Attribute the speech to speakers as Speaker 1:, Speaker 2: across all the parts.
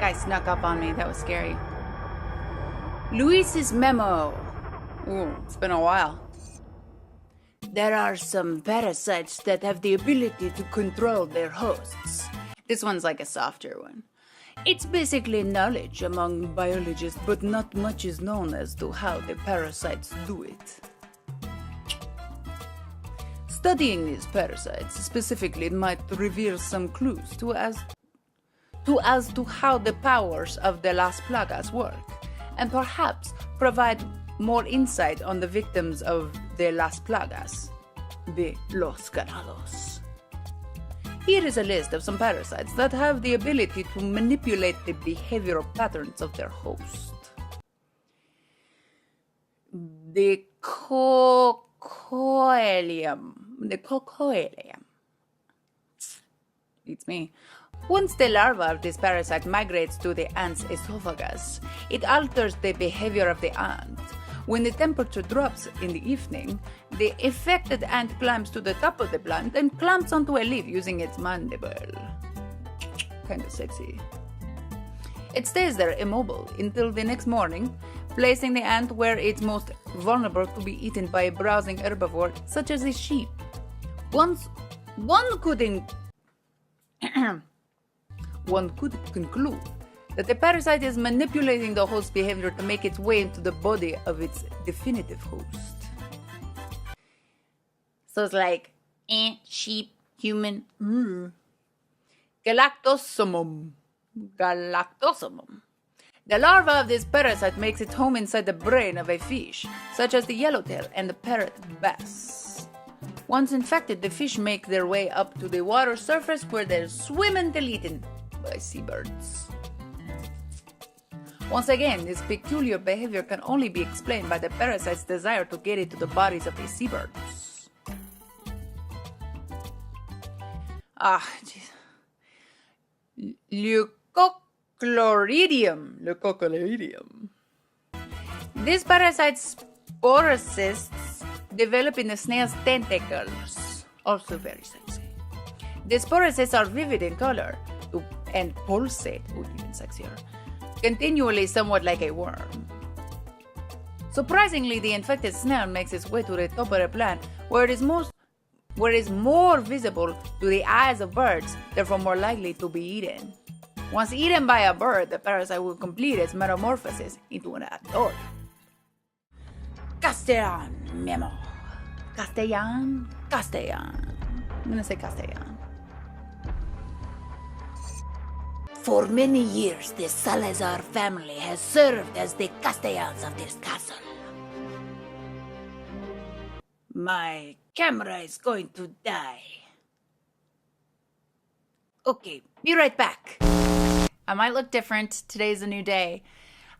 Speaker 1: that guy snuck up on me. That was scary. Luis's memo. Ooh, it's been a while. There are some parasites that have the ability to control their hosts. This one's like a softer one. It's basically knowledge among biologists, but not much is known as to how the parasites do it. Studying these parasites specifically might reveal some clues to as to how the powers of the Las Plagas work, and perhaps provide more insight on the victims of the Las Plagas, the Los Ganados. Here is a list of some parasites that have the ability to manipulate the behavioral patterns of their host. The cocoelium. It's me. Once the larva of this parasite migrates to the ant's esophagus, it alters the behavior of the ant. When the temperature drops in the evening, the affected ant climbs to the top of the plant and clamps onto a leaf using its mandible. Kinda sexy. It stays there immobile until the next morning, placing the ant where it's most vulnerable to be eaten by a browsing herbivore such as a sheep. One could conclude that the parasite is manipulating the host's behavior to make its way into the body of its definitive host. So it's like ant, sheep, human. Galactosomum. The larva of this parasite makes its home inside the brain of a fish, such as the yellowtail and the parrot bass. Once infected, the fish make their way up to the water surface where they swim until eaten by seabirds. Once again, this peculiar behavior can only be explained by the parasite's desire to get into the bodies of the seabirds. Leucochloridium. These parasite sporocysts develop in the snail's tentacles. Also very sexy. The sporocysts are vivid in color and pulsate, even sexier, continually, somewhat like a worm. Surprisingly, the infected snail makes its way to the top of the plant, where it is more visible to the eyes of birds, therefore more likely to be eaten. Once eaten by a bird, the parasite will complete its metamorphosis into an adult. Castellan memo. Castellan. I'm gonna say Castellan. For many years, the Salazar family has served as the Castellans of this castle. My camera is going to die. Okay, be right back. I might look different. Today's a new day.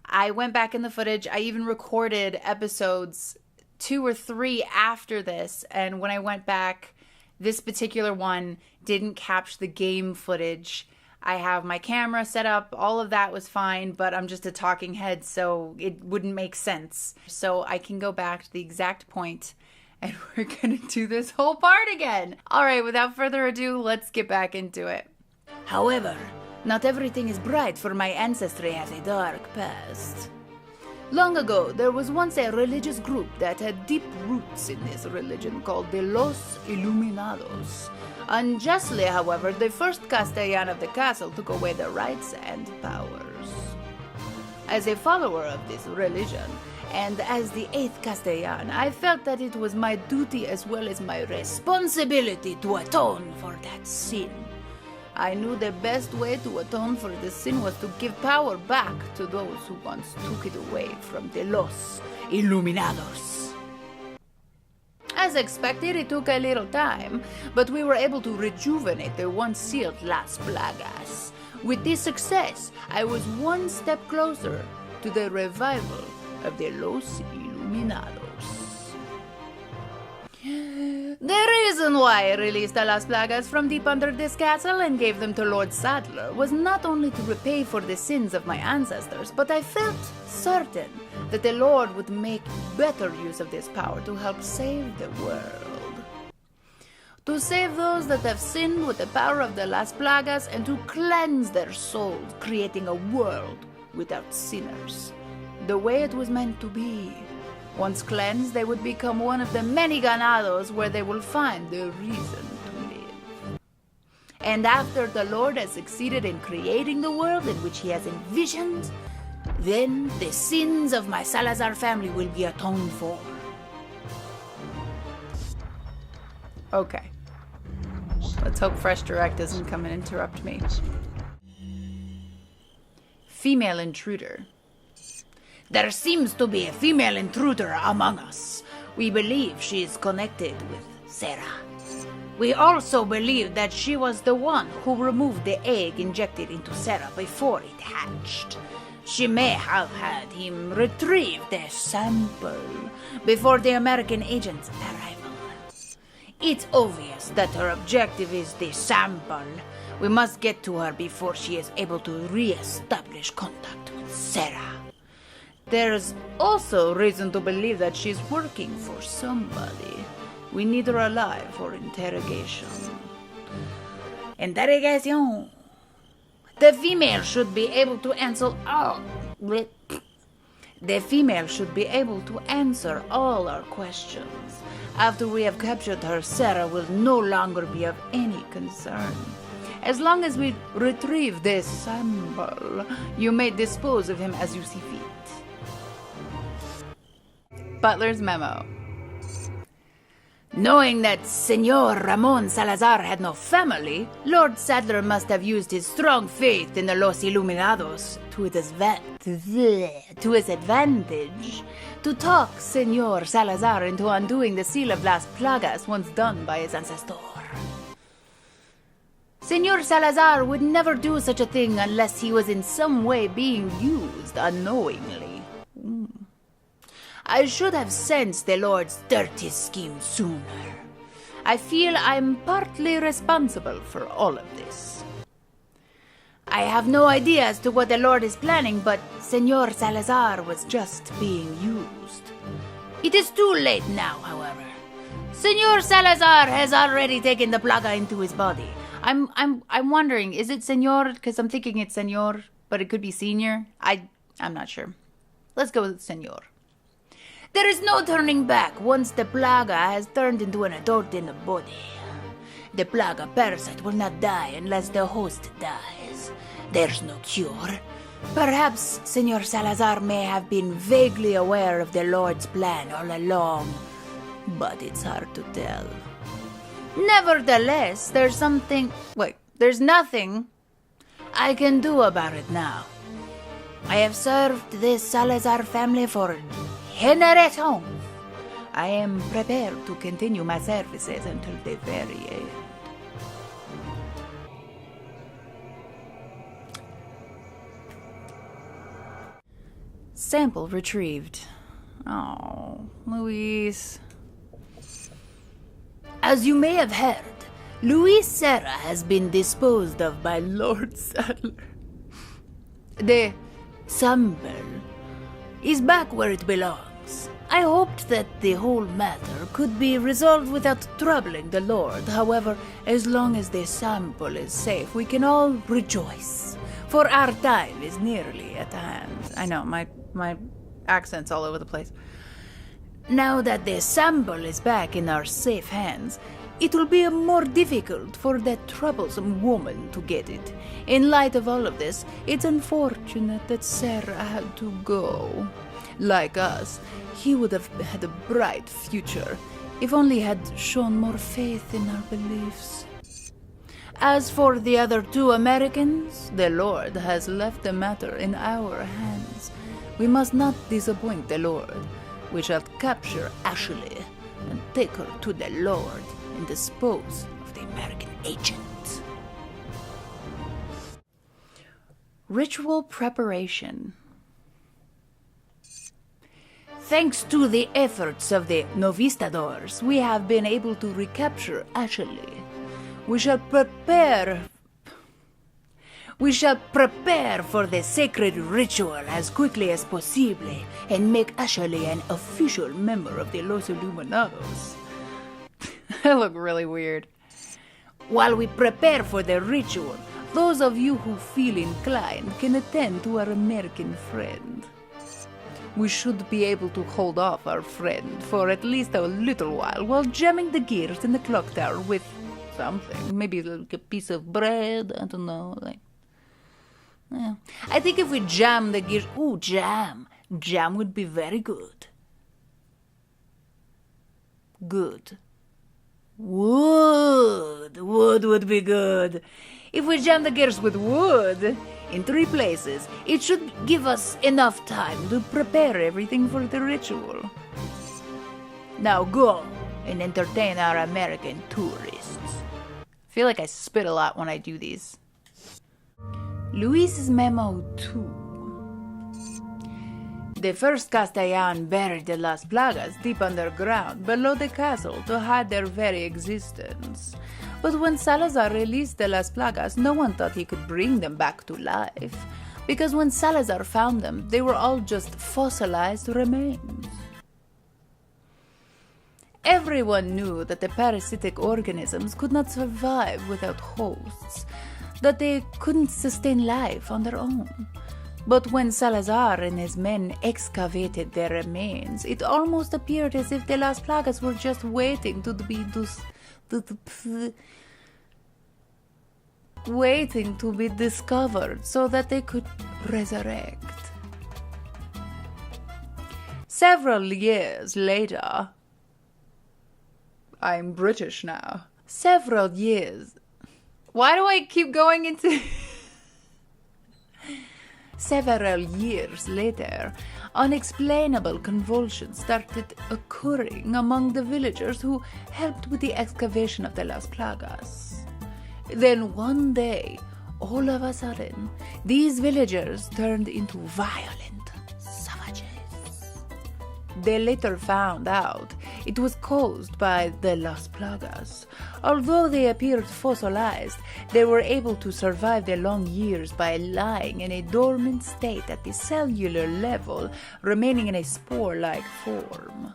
Speaker 1: I went back in the footage. I even recorded episodes 2 or 3 after this. And when I went back, this particular one didn't capture the game footage. I have my camera set up. All of that was fine, but I'm just a talking head, so it wouldn't make sense. So I can go back to the exact point, and we're gonna do this whole part again. All right, without further ado, let's get back into it. However, not everything is bright, for my ancestry has a dark past. Long ago, there was once a religious group that had deep roots in this religion called the Los Iluminados. Unjustly, however, the first Castellan of the castle took away their rights and powers. As a follower of this religion, and as the 8th Castellan, I felt that it was my duty as well as my responsibility to atone for that sin. I knew the best way to atone for the sin was to give power back to those who once took it away from the Los Iluminados. As expected, it took a little time, but we were able to rejuvenate the once sealed Las Plagas. With this success, I was one step closer to the revival of the Los Iluminados. The reason why I released the Las Plagas from deep under this castle and gave them to Lord Sadler was not only to repay for the sins of my ancestors, but I felt certain that the Lord would make better use of this power to help save the world. to save those that have sinned with the power of the Las Plagas and to cleanse their souls, creating a world without sinners, the way it was meant to be. Once cleansed, they would become one of the many ganados where they will find the reason to live. And after the Lord has succeeded in creating the world in which he has envisioned, then the sins of my Salazar family will be atoned for. Okay. Let's hope Fresh Direct doesn't come and interrupt me. Female intruder. There seems to be a female intruder among us. We believe she is connected with Sarah. We also believe that she was the one who removed the egg injected into Sarah before it hatched. She may have had him retrieve the sample before the American agent's arrival. It's obvious that her objective is the sample. We must get to her before she is able to re-establish contact with Sarah. There's also reason to believe that she's working for somebody. We need her alive for interrogation. Interrogation. The female should be able to answer all. The female should be able to answer all our questions. After we have captured her, Sarah will no longer be of any concern. As long as we retrieve this sample, you may dispose of him as you see fit. Butler's memo. Knowing that Senor Ramon Salazar had no family, Lord Sadler must have used his strong faith in the Los Iluminados to his advantage to talk Senor Salazar into undoing the seal of Las Plagas once done by his ancestor. Senor Salazar would never do such a thing unless he was in some way being used unknowingly. I should have sensed the Lord's dirty scheme sooner. I feel I'm partly responsible for all of this. I have no idea as to what the Lord is planning, but Senor Salazar was just being used. It is too late now, however. Senor Salazar has already taken the plaga into his body. I'm wondering, is it Senor? Because I'm thinking it's Senor, but it could be Senior. I'm not sure. Let's go with Senor. There is no turning back once the plaga has turned into an adult in the body. The plaga parasite will not die unless the host dies. There's no cure. Perhaps Senor Salazar may have been vaguely aware of the Lord's plan all along, but it's hard to tell. Nevertheless, there's nothing I can do about it now. I have served this Salazar family for generations. I am prepared to continue my services until the very end. Sample retrieved. Oh, Luis. As you may have heard, Luis Serra has been disposed of by Lord Sadler. The sample is back where it belongs. I hoped that the whole matter could be resolved without troubling the Lord. However, as long as the sample is safe, we can all rejoice, for our time is nearly at hand. I know, my accent's all over the place. Now that the sample is back in our safe hands, it will be more difficult for that troublesome woman to get it. In light of all of this, it's unfortunate that Sarah had to go. Like us, he would have had a bright future if only he had shown more faith in our beliefs. As for the other two Americans, the Lord has left the matter in our hands. We must not disappoint the Lord. We shall capture Ashley and take her to the Lord and dispose of the American agent. Ritual preparation. Thanks to the efforts of the Novistadors, we have been able to recapture Ashley. We shall prepare for the sacred ritual as quickly as possible and make Ashley an official member of the Los Illuminados. I look really weird. While we prepare for the ritual, those of you who feel inclined can attend to our American friend. We should be able to hold off our friend for at least a little while jamming the gears in the clock tower with something. Maybe like a piece of bread, I don't know, yeah. I think if we jam the gears... Ooh, jam. Jam would be very good. Good. Wood would be good. If we jam the gears with wood in 3 places, it should give us enough time to prepare everything for the ritual. Now go and entertain our American tourists. I feel like I spit a lot when I do these. Luis's Memo 2. The first Castellan buried the Las Plagas deep underground below the castle to hide their very existence. But when Salazar released the Las Plagas, no one thought he could bring them back to life, because when Salazar found them, they were all just fossilized remains. Everyone knew that the parasitic organisms could not survive without hosts, that they couldn't sustain life on their own. But when Salazar and his men excavated their remains, it almost appeared as if the Las Plagas were just waiting to be discovered so that they could resurrect. Several years later... I'm British now. Several years... Why do I keep going into... Several years later, unexplainable convulsions started occurring among the villagers who helped with the excavation of the Las Plagas. Then one day, all of a sudden, these villagers turned into violent savages. They later found out it was caused by the Las Plagas. Although they appeared fossilized, they were able to survive their long years by lying in a dormant state at the cellular level, remaining in a spore-like form.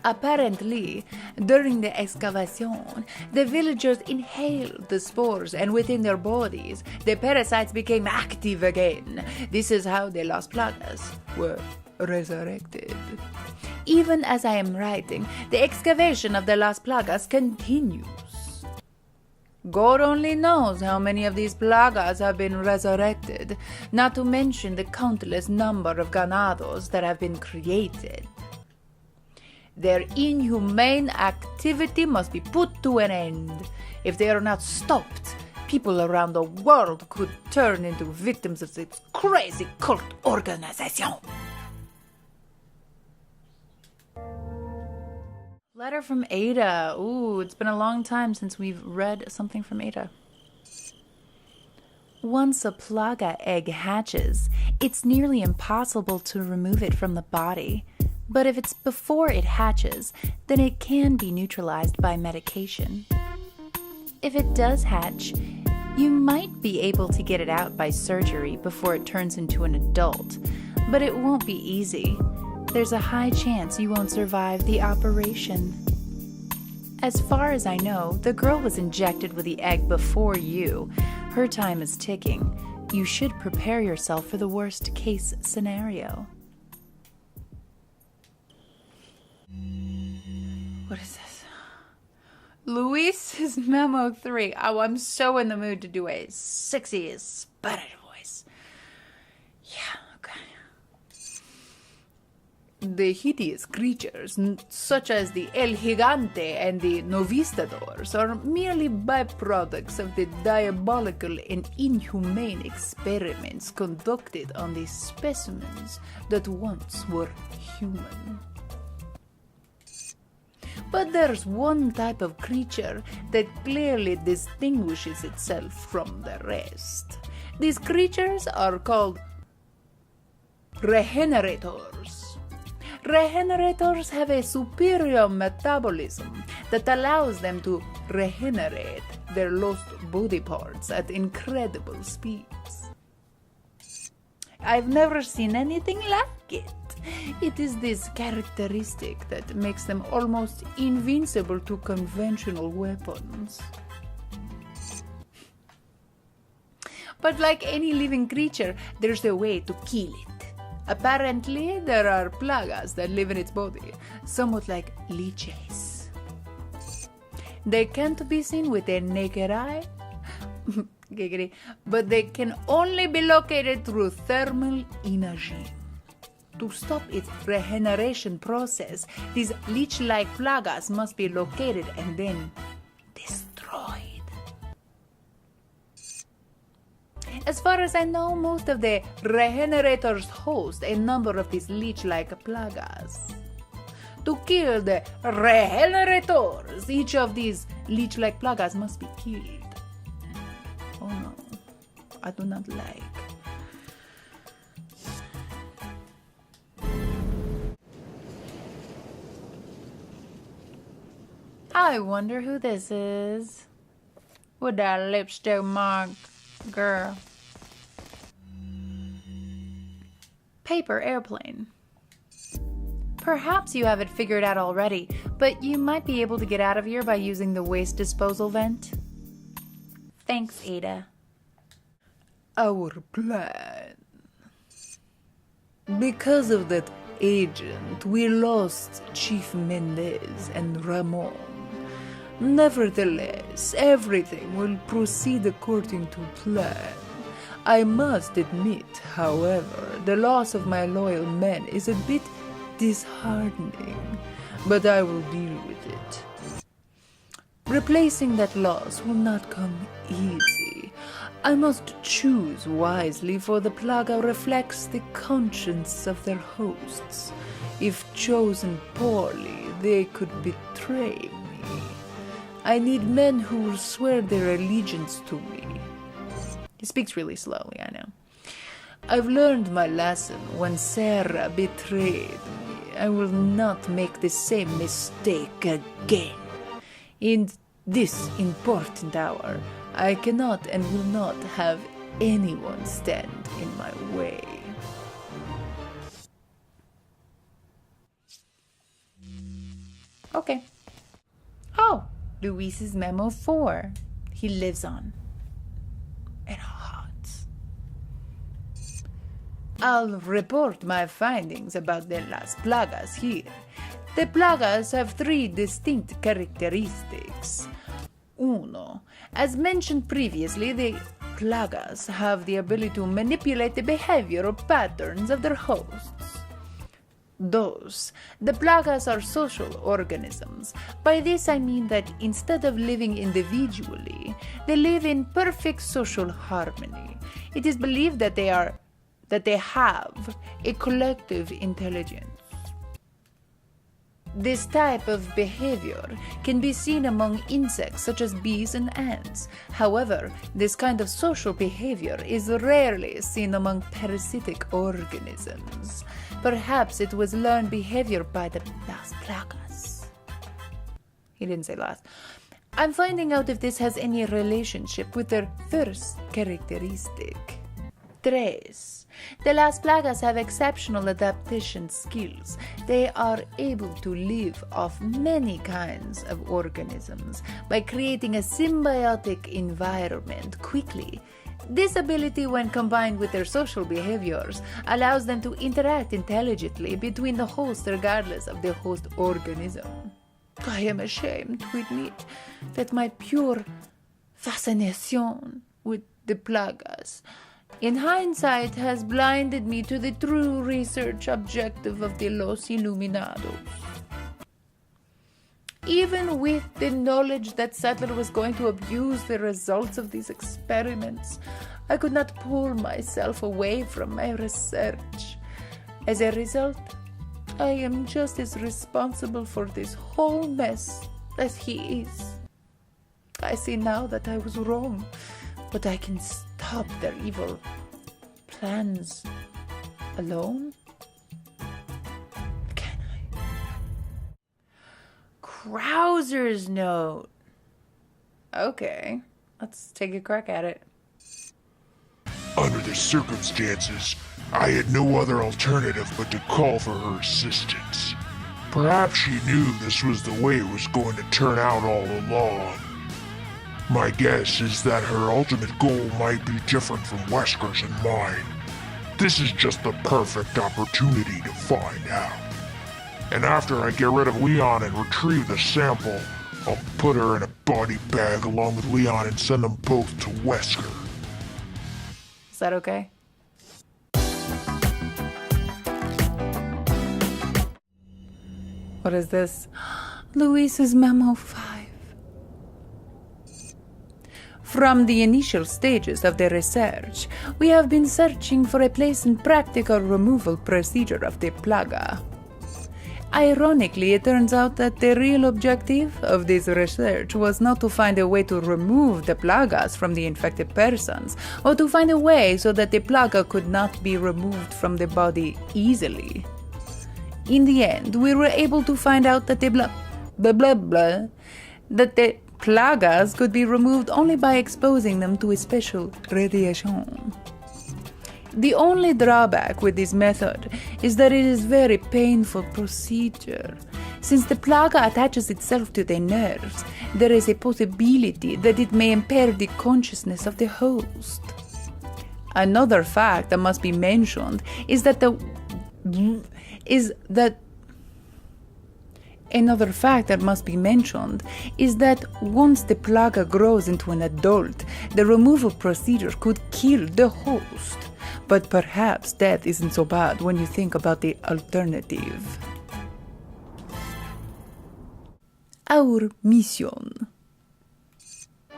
Speaker 1: Apparently, during the excavation, the villagers inhaled the spores, and within their bodies, the parasites became active again. This is how the Las Plagas were resurrected. Even as I am writing, the excavation of the Las Plagas continues. God only knows how many of these plagas have been resurrected, not to mention the countless number of ganados that have been created. Their inhumane activity must be put to an end. If they are not stopped, people around the world could turn into victims of this crazy cult organization. Letter from Ada. Ooh, it's been a long time since we've read something from Ada. Once a plaga egg hatches, it's nearly impossible to remove it from the body. But if it's before it hatches, then it can be neutralized by medication. If it does hatch, you might be able to get it out by surgery before it turns into an adult, but it won't be easy. There's a high chance you won't survive the operation. As far as I know, the girl was injected with the egg before you. Her time is ticking. You should prepare yourself for the worst case scenario. What is this? Luis's Memo 3. Oh, I'm so in the mood to do a sexy Spanish voice. Yeah, okay. The hideous creatures, such as the El Gigante and the Novistadors, are merely byproducts of the diabolical and inhumane experiments conducted on the specimens that once were human. But there's one type of creature that clearly distinguishes itself from the rest. These creatures are called regenerators. Regenerators have a superior metabolism that allows them to regenerate their lost body parts at incredible speeds. I've never seen anything like it. It is this characteristic that makes them almost invincible to conventional weapons. But like any living creature, there's a way to kill it. Apparently, there are plagas that live in its body, somewhat like leeches. They can't be seen with a naked eye, giggity, but they can only be located through thermal imaging. To stop its regeneration process, these leech-like plagas must be located and then destroyed. As far as I know, most of the regenerators host a number of these leech-like plagas. To kill the regenerators, each of these leech-like plagas must be killed. Oh no, I do not like. I wonder who this is. With that lipstick mark, girl. Paper airplane. Perhaps you have it figured out already, but you might be able to get out of here by using the waste disposal vent. Thanks, Ada.
Speaker 2: Our plan. Because of that agent, we lost Chief Mendez and Ramon. Nevertheless, everything will proceed according to plan. I must admit, however, the loss of my loyal men is a bit disheartening, but I will deal with it. Replacing that loss will not come easy. I must choose wisely, for the plaga reflects the conscience of their hosts. If chosen poorly, they could betray me. I need men who will swear their allegiance to me.
Speaker 1: He speaks really slowly, I know.
Speaker 2: I've learned my lesson when Sarah betrayed me. I will not make the same mistake again. In this important hour, I cannot and will not have anyone stand in my way.
Speaker 1: Okay. Oh, Luis's memo 4. He lives on. In our hearts.
Speaker 2: I'll report my findings about the Las Plagas here. The plagas have 3 distinct characteristics. Uno, as mentioned previously, the plagas have the ability to manipulate the behavior or patterns of their hosts. Dos, the plagas are social organisms. By this I mean that instead of living individually, they live in perfect social harmony. It is believed that they have a collective intelligence. This type of behavior can be seen among insects such as bees and ants. However, this kind of social behavior is rarely seen among parasitic organisms. Perhaps it was learned behavior by the Las Plagas.
Speaker 1: He didn't say last.
Speaker 2: I'm finding out if this has any relationship with their first characteristic. Tres. The Las Plagas have exceptional adaptation skills. They are able to live off many kinds of organisms by creating a symbiotic environment quickly. This ability, when combined with their social behaviors, allows them to interact intelligently between the host regardless of the host organism. I am ashamed to admit that my pure fascination with the Plagas in hindsight has blinded me to the true research objective of the Los Iluminados. Even with the knowledge that Sattler was going to abuse the results of these experiments, I could not pull myself away from my research. As a result, I am just as responsible for this whole mess as he is. I see now that I was wrong, but I can stop their evil plans alone? Can I?
Speaker 1: Krauser's note. Okay, let's take a crack at it.
Speaker 3: Under the circumstances, I had no other alternative but to call for her assistance. Perhaps she knew this was the way it was going to turn out all along. My guess is that her ultimate goal might be different from Wesker's and mine. This is just the perfect opportunity to find out. And after I get rid of Leon and retrieve the sample, I'll put her in a body bag along with Leon and send them both to Wesker.
Speaker 1: Is that okay? What is this?
Speaker 2: Luis's Memo 5. From the initial stages of the research, we have been searching for a place and practical removal procedure of the plaga. Ironically, it turns out that the real objective of this research was not to find a way to remove the plagas from the infected persons, or to find a way so that the plaga could not be removed from the body easily. In the end, we were able to find out that the plagas could be removed only by exposing them to a special radiation. The only drawback with this method is that it is a very painful procedure. Since the plaga attaches itself to the nerves, there is a possibility that it may impair the consciousness of the host. Another fact that must be mentioned is that once the plaga grows into an adult, the removal procedure could kill the host. But perhaps death isn't so bad when you think about the alternative. Our mission.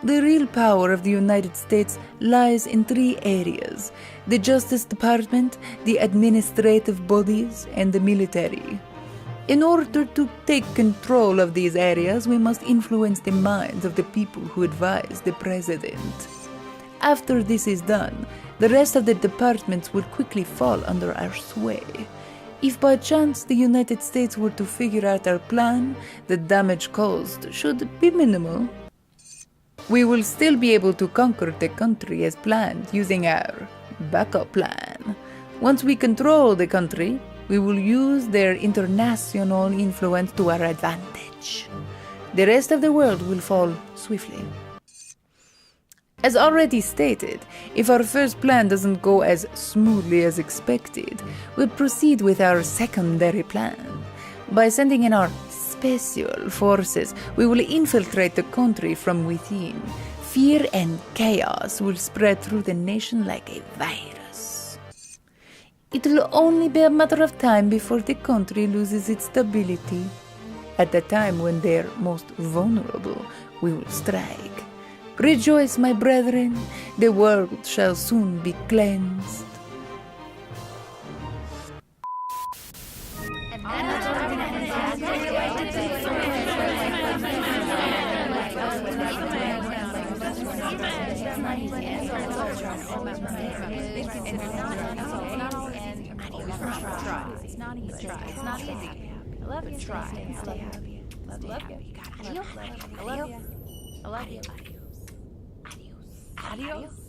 Speaker 2: The real power of the United States lies in 3 areas: the Justice Department, the administrative bodies, and the military. In order to take control of these areas, we must influence the minds of the people who advise the president. After this is done, the rest of the departments will quickly fall under our sway. If by chance the United States were to figure out our plan, the damage caused should be minimal. We will still be able to conquer the country as planned using our backup plan. Once we control the country, we will use their international influence to our advantage. The rest of the world will fall swiftly. As already stated, if our first plan doesn't go as smoothly as expected, we'll proceed with our secondary plan. By sending in our special forces, we will infiltrate the country from within. Fear and chaos will spread through the nation like a virus. It will only be a matter of time before the country loses its stability. At the time when they're most vulnerable, we will strike. Rejoice, my brethren, the world shall soon be cleansed.
Speaker 1: It's not easy. I love you. Try. Love you. You got it. I love you. I love you. Adios.